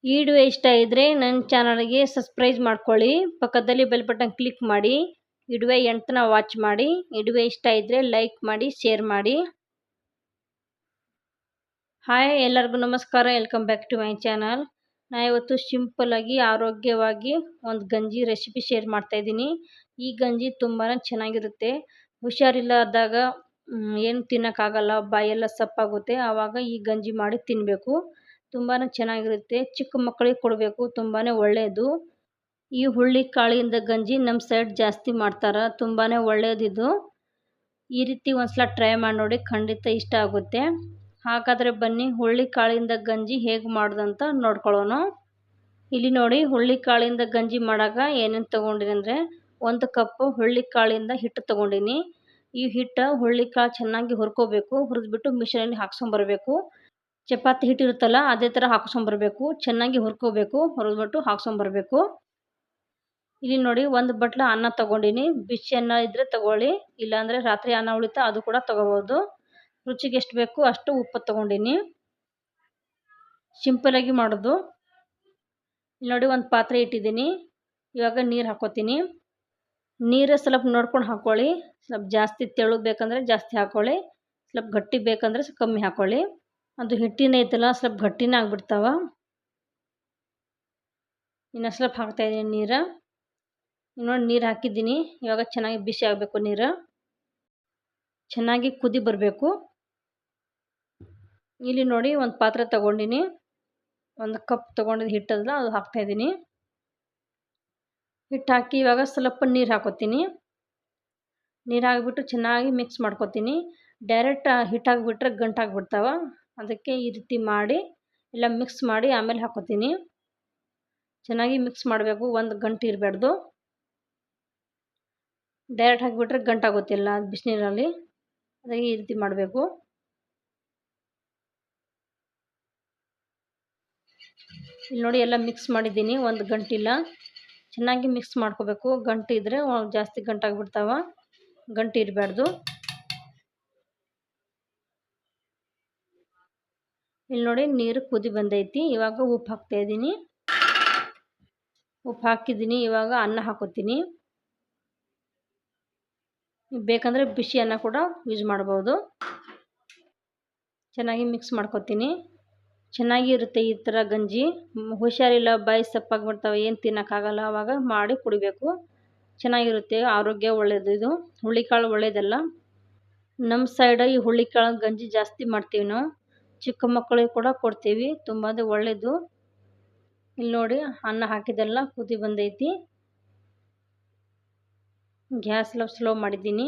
ಈ ವಿಡಿಯೋ ಇಷ್ಟ ಇದ್ದರೆ ನನ್ನ ಚಾನಲ್ಗೆ ಸಬ್ಸ್ಕ್ರೈಬ್ ಮಾಡ್ಕೊಳ್ಳಿ, ಪಕ್ಕದಲ್ಲಿ ಬೆಲ್ ಬಟನ್ ಕ್ಲಿಕ್ ಮಾಡಿ. ವಿಡಿಯೋ ಎಂಟನ ವಾಚ್ ಮಾಡಿ. ವಿಡಿಯೋ ಇಷ್ಟ ಇದ್ದರೆ ಲೈಕ್ ಮಾಡಿ, ಶೇರ್ ಮಾಡಿ. ಹಾಯ್, ಎಲ್ಲರಿಗೂ ನಮಸ್ಕಾರ. Welcome back to my channel. ನಾನು ಇವತ್ತು ಸಿಂಪಲ್ಲಾಗಿ ಆರೋಗ್ಯವಾಗಿ ಒಂದು ಗಂಜಿ ರೆಸಿಪಿ ಶೇರ್ ಮಾಡ್ತಾ ಇದ್ದೀನಿ. ಈ ಗಂಜಿ ತುಂಬಾ ಚೆನ್ನಾಗಿರುತ್ತೆ. ಹುಷಾರಿಲ್ಲದಾಗ ಏನು ತಿನ್ನೋಕ್ಕಾಗಲ್ಲ, ಬಾಯೆಲ್ಲ ಸಪ್ಪಾಗುತ್ತೆ, ಆವಾಗ ಈ ಗಂಜಿ ಮಾಡಿ ತಿನ್ನಬೇಕು. ತುಂಬಾ ಚೆನ್ನಾಗಿರುತ್ತೆ. ಚಿಕ್ಕ ಮಕ್ಕಳಿಗೆ ಕೊಡಬೇಕು, ತುಂಬಾ ಒಳ್ಳೆಯದು. ಈ ಹುಳ್ಳಿ ಕಾಳಿಂದ ಗಂಜಿ ನಮ್ಮ ಸೈಡ್ ಜಾಸ್ತಿ ಮಾಡ್ತಾರೆ, ತುಂಬಾ ಒಳ್ಳೆಯದಿದು. ಈ ರೀತಿ ಒಂದ್ಸಲ ಟ್ರೈ ಮಾಡಿ ನೋಡಿ, ಖಂಡಿತ ಇಷ್ಟ ಆಗುತ್ತೆ. ಹಾಗಾದರೆ ಬನ್ನಿ ಹುಳ್ಳಿ ಕಾಳಿಂದ ಗಂಜಿ ಹೇಗೆ ಮಾಡೋದಂತ ನೋಡ್ಕೊಳ್ಳೋಣ. ಇಲ್ಲಿ ನೋಡಿ, ಹುಳ್ಳಿ ಕಾಳಿಂದ ಗಂಜಿ ಮಾಡೋಕೆ ಏನೇನು ತೊಗೊಂಡಿನಿ ಅಂದರೆ, 1 ಕಪ್ ಹುಳ್ಳಿ ಕಾಳಿಂದ ಹಿಟ್ಟು ತೊಗೊಂಡಿನಿ. ಈ ಹಿಟ್ಟು ಹುಳ್ಳಿ ಕಾಳು ಚೆನ್ನಾಗಿ ಹುರ್ಕೋಬೇಕು. ಹುರಿದ್ಬಿಟ್ಟು ಮಿಷನಲ್ಲಿ ಹಾಕ್ಸ್ಕೊಂಬರ್ಬೇಕು. ಚಪಾತಿ ಹಿಟ್ಟು ಇರುತ್ತಲ್ಲ, ಅದೇ ಥರ ಹಾಕ್ಸ್ಕೊಂಬರ್ಬೇಕು. ಚೆನ್ನಾಗಿ ಹುರ್ಕೋಬೇಕು, ಹುರಿದ್ಬಿಟ್ಟು ಹಾಕ್ಸ್ಕೊಂಬರ್ಬೇಕು. ಇಲ್ಲಿ ನೋಡಿ, 1 ಬಟ್ಲ ಅನ್ನ ತೊಗೊಂಡಿನಿ. ಬಿಸಿ ಅನ್ನ ಇದ್ದರೆ ತೊಗೊಳ್ಳಿ, ಇಲ್ಲಾಂದರೆ ರಾತ್ರಿ ಅನ್ನ ಉಳಿತಾ ಅದು ಕೂಡ ತೊಗೋಬೋದು. ರುಚಿಗೆ ಎಷ್ಟು ಬೇಕು ಅಷ್ಟು ಉಪ್ಪು ತೊಗೊಂಡಿನಿ. ಸಿಂಪಲಾಗಿ ಮಾಡೋದು. ಇಲ್ಲಿ ನೋಡಿ, ಒಂದು ಪಾತ್ರೆ ಇಟ್ಟಿದ್ದೀನಿ. ಇವಾಗ ನೀರು ಹಾಕೋತೀನಿ. ನೀರು ಸ್ವಲ್ಪ ನೋಡ್ಕೊಂಡು ಹಾಕ್ಕೊಳ್ಳಿ. ಸ್ವಲ್ಪ ಜಾಸ್ತಿ ತೆಳು ಬೇಕಂದರೆ ಜಾಸ್ತಿ ಹಾಕ್ಕೊಳ್ಳಿ, ಸ್ವಲ್ಪ ಗಟ್ಟಿ ಬೇಕಂದರೆ ಸ್ವಲ್ಪ ಕಮ್ಮಿ ಹಾಕ್ಕೊಳ್ಳಿ. ಅದು ಹಿಟ್ಟಿನ ಐತಲ್ಲ, ಸ್ವಲ್ಪ ಗಟ್ಟಿನೇ ಆಗಿಬಿಡ್ತಾವ. ಇನ್ನು ಸ್ವಲ್ಪ ಹಾಕ್ತಾಯಿದ್ದೀನಿ ನೀರು. ನೋಡಿ, ನೀರು ಹಾಕಿದ್ದೀನಿ. ಇವಾಗ ಚೆನ್ನಾಗಿ ಬಿಸಿ ಆಗಬೇಕು. ನೀರು ಚೆನ್ನಾಗಿ ಕುದಿ ಬರಬೇಕು. ಇಲ್ಲಿ ನೋಡಿ, ಒಂದು ಪಾತ್ರೆ ತೊಗೊಂಡಿನಿ. 1 ಕಪ್ ತೊಗೊಂಡಿದ್ದು ಹಿಟ್ಟಲ್ಲ, ಅದು ಹಾಕ್ತಾಯಿದ್ದೀನಿ. ಹಿಟ್ಟು ಹಾಕಿ ಇವಾಗ ಸ್ವಲ್ಪ ನೀರು ಹಾಕೋತೀನಿ. ನೀರು ಹಾಕಿಬಿಟ್ಟು ಚೆನ್ನಾಗಿ ಮಿಕ್ಸ್ ಮಾಡ್ಕೊತೀನಿ. ಡೈರೆಕ್ಟ್ ಹಿಟ್ಟು ಹಾಕಿಬಿಟ್ರೆ ಗಂಟಾಗ್ಬಿಡ್ತಾವ. ಅದಕ್ಕೆ ಈ ರೀತಿ ಮಾಡಿ ಎಲ್ಲ ಮಿಕ್ಸ್ ಮಾಡಿ ಆಮೇಲೆ ಹಾಕೋತೀನಿ. ಚೆನ್ನಾಗಿ ಮಿಕ್ಸ್ ಮಾಡಬೇಕು, ಒಂದು ಗಂಟು ಇರಬಾರ್ದು. ಡೈರೆಕ್ಟ್ ಹಾಕಿಬಿಟ್ರೆ ಗಂಟಾಗೋತಿಲ್ಲ ಬಿಸಿನೀರಲ್ಲಿ, ಅದಕ್ಕೆ ಈ ರೀತಿ ಮಾಡಬೇಕು. ಇಲ್ಲಿ ನೋಡಿ, ಎಲ್ಲ ಮಿಕ್ಸ್ ಮಾಡಿದ್ದೀನಿ, ಒಂದು ಗಂಟಿಲ್ಲ. ಚೆನ್ನಾಗಿ ಮಿಕ್ಸ್ ಮಾಡ್ಕೋಬೇಕು. ಗಂಟು ಇದ್ದರೆ ಜಾಸ್ತಿ ಗಂಟಾಗಿಬಿಡ್ತಾವ, ಗಂಟು ಇರಬಾರ್ದು. ಇಲ್ಲಿ ನೋಡಿ, ನೀರು ಕುದಿ ಬಂದೈತಿ. ಇವಾಗ ಉಪ್ಪು ಹಾಕ್ತಾಯಿದ್ದೀನಿ. ಉಪ್ಪು ಹಾಕಿದ್ದೀನಿ. ಇವಾಗ ಅನ್ನ ಹಾಕೋತೀನಿ. ಬೇಕಂದರೆ ಬಿಸಿ ಅನ್ನ ಕೂಡ ಯೂಸ್ ಮಾಡ್ಬೋದು. ಚೆನ್ನಾಗಿ ಮಿಕ್ಸ್ ಮಾಡ್ಕೊತೀನಿ. ಚೆನ್ನಾಗಿರುತ್ತೆ ಈ ಥರ ಗಂಜಿ. ಹುಷಾರಿಲ್ಲ, ಬಾಯಿ ಸಪ್ಪಾಗಿಬಿಡ್ತಾವೆ, ಏನು ತಿನ್ನೋಕ್ಕಾಗಲ್ಲ, ಆವಾಗ ಮಾಡಿ ಕುಡಿಬೇಕು. ಚೆನ್ನಾಗಿರುತ್ತೆ, ಆರೋಗ್ಯ ಒಳ್ಳೆಯದು. ಇದು ಹುಳ್ಳಿಕಾಳು ಒಳ್ಳೆಯದಲ್ಲ. ನಮ್ಮ ಸೈಡ್ ಈ ಹುಳ್ಳಿಕಾಳು ಗಂಜಿ ಜಾಸ್ತಿ ಮಾಡ್ತೀವಿ ನಾವು. ಚಿಕ್ಕ ಮಕ್ಕಳಿಗೆ ಕೂಡ ಕೊಡ್ತೀವಿ, ತುಂಬ ಒಳ್ಳೆಯದು. ಇಲ್ಲಿ ನೋಡಿ, ಅನ್ನ ಹಾಕಿದೆಲ್ಲ ಕುದಿ ಬಂದೈತಿ. ಗ್ಯಾಸ್ ಎಲ್ಲ ಸ್ಲೋ ಮಾಡಿದ್ದೀನಿ.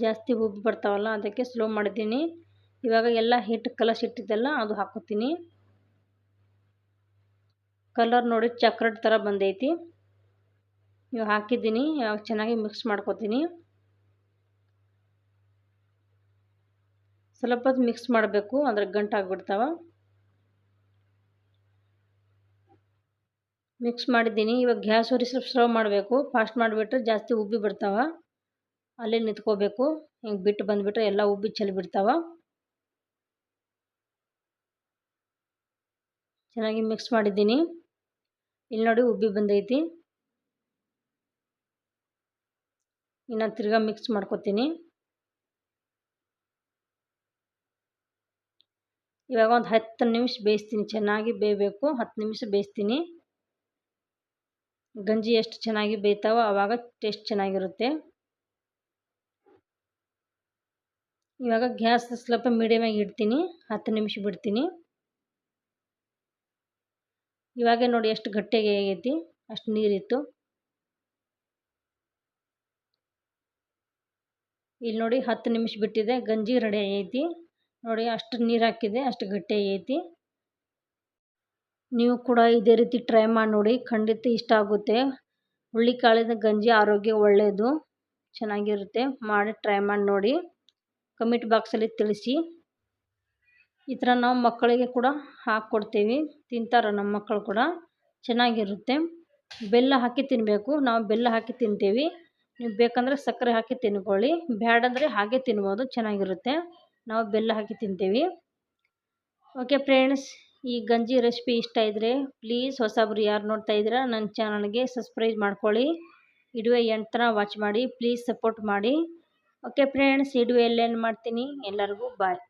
ಜಾಸ್ತಿ ಉಬ್ಬಿ ಬರ್ತಾವಲ್ಲ, ಅದಕ್ಕೆ ಸ್ಲೋ ಮಾಡಿದ್ದೀನಿ. ಇವಾಗ ಎಲ್ಲ ಹಿಟ್ಟು ಕಲಸಿಟ್ಟಿದ್ದೆಲ್ಲ ಅದು ಹಾಕೋತೀನಿ. ಕಲರ್ ನೋಡಿ, ಚಾಕ್ಲೇಟ್ ಥರ ಬಂದೈತಿ. ಇವಾಗ ಹಾಕಿದ್ದೀನಿ. ಇವಾಗ ಚೆನ್ನಾಗಿ ಮಿಕ್ಸ್ ಮಾಡ್ಕೊತೀನಿ. ಸ್ವಲ್ಪ ಹೊತ್ತು ಮಿಕ್ಸ್ ಮಾಡಬೇಕು, ಅಂದರೆ ಗಂಟಾಗ್ಬಿಡ್ತಾವ. ಮಿಕ್ಸ್ ಮಾಡಿದ್ದೀನಿ. ಇವಾಗ ಗ್ಯಾಸ್ ಉರಿ ಸ್ವಲ್ಪ ಸ್ಲೋ ಮಾಡಬೇಕು. ಫಾಸ್ಟ್ ಮಾಡಿಬಿಟ್ರೆ ಜಾಸ್ತಿ ಉಬ್ಬಿ ಬಿಡ್ತಾವ. ಅಲ್ಲೇ ನಿಂತ್ಕೋಬೇಕು. ಹಿಂಗೆ ಬಿಟ್ಟು ಬಂದುಬಿಟ್ರೆ ಎಲ್ಲ ಉಬ್ಬಿ ಚೆಲ್ಲಿ ಬಿಡ್ತಾವ. ಚೆನ್ನಾಗಿ ಮಿಕ್ಸ್ ಮಾಡಿದ್ದೀನಿ. ಇಲ್ಲಿ ನೋಡಿ, ಉಬ್ಬಿ ಬಂದೈತಿ. ಇನ್ನು ತಿರ್ಗಾ ಮಿಕ್ಸ್ ಮಾಡ್ಕೊತೀನಿ. ಇವಾಗ ಒಂದು 10 ನಿಮಿಷ ಬೇಯಿಸ್ತೀನಿ. ಚೆನ್ನಾಗಿ ಬೇಯಬೇಕು, 10 ನಿಮಿಷ ಬೇಯಿಸ್ತೀನಿ. ಗಂಜಿ ಎಷ್ಟು ಚೆನ್ನಾಗಿ ಬೇಯ್ತಾವೋ ಆವಾಗ ಟೇಸ್ಟ್ ಚೆನ್ನಾಗಿರುತ್ತೆ. ಇವಾಗ ಗ್ಯಾಸ್ ಸ್ವಲ್ಪ ಮೀಡಿಯಮಾಗಿ ಇಡ್ತೀನಿ, 10 ನಿಮಿಷ ಬಿಡ್ತೀನಿ. ಇವಾಗ ನೋಡಿ ಎಷ್ಟು ಗಟ್ಟಿಯಾಗಿ ಆಗೈತಿ, ಅಷ್ಟು ನೀರಿತ್ತು. ಇಲ್ಲಿ ನೋಡಿ, 10 ನಿಮಿಷ ಬಿಟ್ಟಿದೆ, ಗಂಜಿ ರೆಡಿ ಆಗೈತಿ. ನೋಡಿ, ಅಷ್ಟು ನೀರು ಹಾಕಿದೆ, ಅಷ್ಟು ಗಟ್ಟಿ ಆಗೈತಿ. ನೀವು ಕೂಡ ಇದೇ ರೀತಿ ಟ್ರೈ ಮಾಡಿ ನೋಡಿ, ಖಂಡಿತ ಇಷ್ಟ ಆಗುತ್ತೆ. ಹುಳ್ಳಿಕಾಳಿನ ಗಂಜಿ ಆರೋಗ್ಯ ಒಳ್ಳೆಯದು, ಚೆನ್ನಾಗಿರುತ್ತೆ. ಮಾಡಿ ಟ್ರೈ ಮಾಡಿ ನೋಡಿ, ಕಮೆಂಟ್ ಬಾಕ್ಸಲ್ಲಿ ತಿಳಿಸಿ. ಈ ಥರ ನಾವು ಮಕ್ಕಳಿಗೆ ಕೂಡ ಹಾಕ್ಕೊಡ್ತೀವಿ, ತಿಂತಾರೆ ನಮ್ಮ ಮಕ್ಕಳು ಕೂಡ, ಚೆನ್ನಾಗಿರುತ್ತೆ. ಬೆಲ್ಲ ಹಾಕಿ ತಿನ್ನಬೇಕು. ನಾವು ಬೆಲ್ಲ ಹಾಕಿ ತಿಂತೀವಿ. ನೀವು ಬೇಕಂದರೆ ಸಕ್ಕರೆ ಹಾಕಿ ತಿನ್ಕೊಳ್ಳಿ, ಬೇಡಂದರೆ ಹಾಗೆ ತಿನ್ಬೋದು, ಚೆನ್ನಾಗಿರುತ್ತೆ. ನಾವು ಬೆಲ್ಲ ಹಾಕಿ ತಿಂತೀವಿ. ಓಕೆ ಫ್ರೆಂಡ್ಸ್, ಈ ಗಂಜಿ ರೆಸಿಪಿ ಇಷ್ಟ ಇದ್ದರೆ ಪ್ಲೀಸ್ ಹೊಸಬ್ರು ಯಾರು ನೋಡ್ತಾ ಇದ್ದೀರಾ ನನ್ನ ಚಾನಲ್ಗೆ ಸಬ್ಸ್ಕ್ರೈಬ್ ಮಾಡ್ಕೊಳ್ಳಿ. ವಿಡಿಯೋ ಎಂಡ್ ತನಕ ವಾಚ್ ಮಾಡಿ, ಪ್ಲೀಸ್ ಸಪೋರ್ಟ್ ಮಾಡಿ. ಓಕೆ ಫ್ರೆಂಡ್ಸ್, ವಿಡಿಯೋ ಎಲ್ಲೇನು ಮಾಡ್ತೀನಿ. ಎಲ್ಲರಿಗೂ ಬಾಯ್.